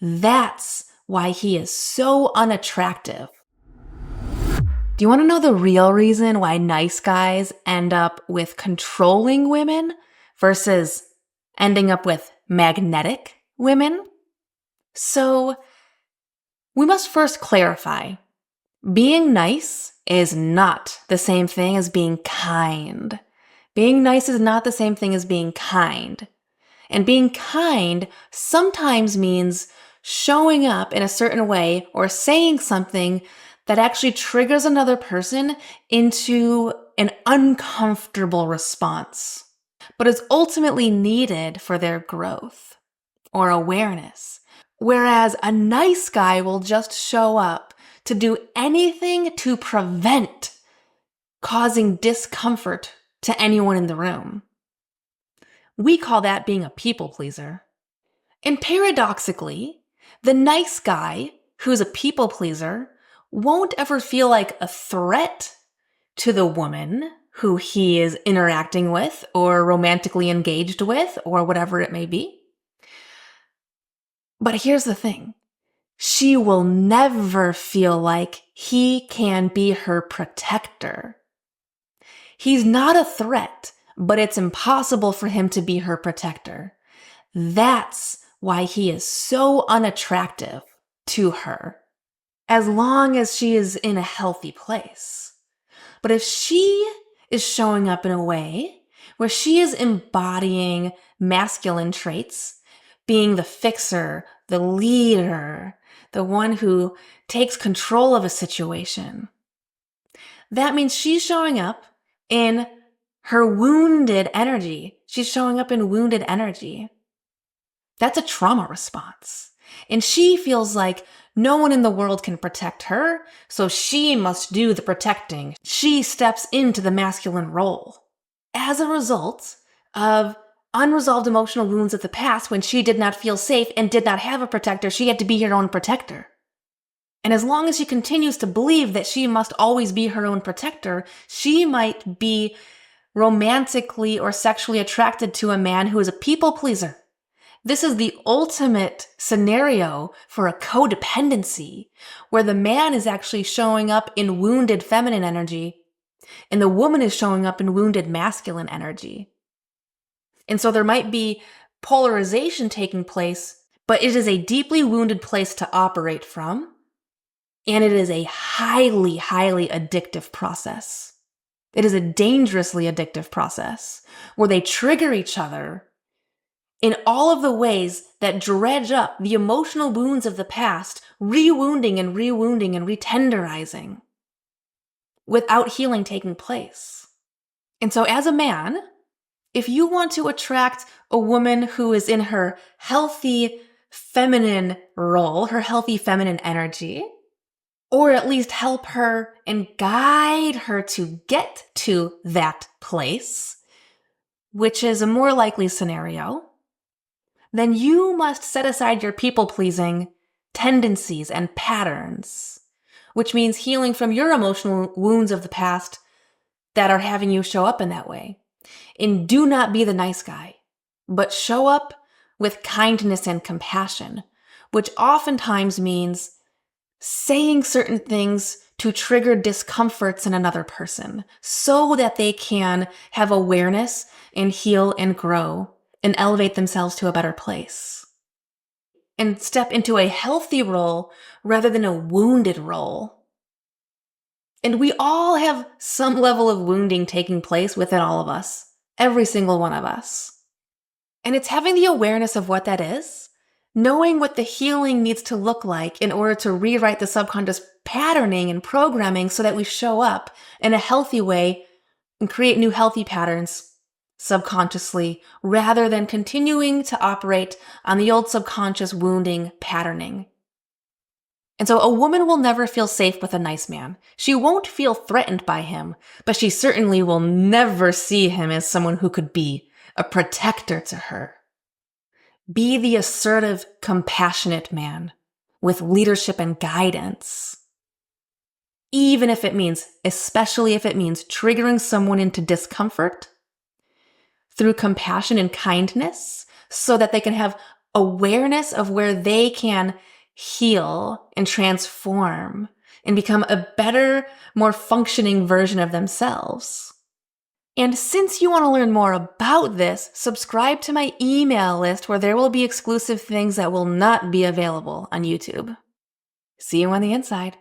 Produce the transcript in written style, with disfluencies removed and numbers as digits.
That's why he is so unattractive. Do you want to know the real reason why nice guys end up with controlling women versus ending up with magnetic women? So, we must first clarify. Being nice is not the same thing as being kind. Being nice is not the same thing as being kind. And being kind sometimes means showing up in a certain way or saying something that actually triggers another person into an uncomfortable response, but is ultimately needed for their growth or awareness. Whereas a nice guy will just show up to do anything to prevent causing discomfort to anyone in the room. We call that being a people pleaser. And paradoxically, the nice guy who's a people pleaser won't ever feel like a threat to the woman who he is interacting with or romantically engaged with or whatever it may be. But here's the thing. She will never feel like he can be her protector. He's not a threat, but it's impossible for him to be her protector. That's why he is so unattractive to her, as long as she is in a healthy place. But if she is showing up in a way where she is embodying masculine traits, being the fixer, the leader, the one who takes control of a situation, that means she's showing up in her wounded energy. She's showing up in wounded energy. That's a trauma response. And she feels like no one in the world can protect her, so she must do the protecting. She steps into the masculine role. As a result of unresolved emotional wounds of the past, when she did not feel safe and did not have a protector, she had to be her own protector. And as long as she continues to believe that she must always be her own protector, she might be romantically or sexually attracted to a man who is a people pleaser. This is the ultimate scenario for a codependency, where the man is actually showing up in wounded feminine energy and the woman is showing up in wounded masculine energy. And so there might be polarization taking place, but it is a deeply wounded place to operate from. And it is a highly, highly addictive process. It is a dangerously addictive process where they trigger each other in all of the ways that dredge up the emotional wounds of the past, re-wounding and re-wounding and re-tenderizing without healing taking place. And so as a man, if you want to attract a woman who is in her healthy feminine role, her healthy feminine energy, or at least help her and guide her to get to that place, which is a more likely scenario, then you must set aside your people-pleasing tendencies and patterns, which means healing from your emotional wounds of the past that are having you show up in that way. And do not be the nice guy, but show up with kindness and compassion, which oftentimes means saying certain things to trigger discomforts in another person so that they can have awareness and heal and grow and elevate themselves to a better place and step into a healthy role rather than a wounded role. And we all have some level of wounding taking place within all of us, every single one of us. And it's having the awareness of what that is, knowing what the healing needs to look like in order to rewrite the subconscious patterning and programming so that we show up in a healthy way and create new healthy patterns subconsciously, rather than continuing to operate on the old subconscious wounding patterning. And so a woman will never feel safe with a nice man. She won't feel threatened by him, but she certainly will never see him as someone who could be a protector to her. Be the assertive, compassionate man with leadership and guidance. Even if it means, especially if it means triggering someone into discomfort through compassion and kindness so that they can have awareness of where they can heal and transform and become a better, more functioning version of themselves. And since you want to learn more about this, subscribe to my email list where there will be exclusive things that will not be available on YouTube. See you on the inside.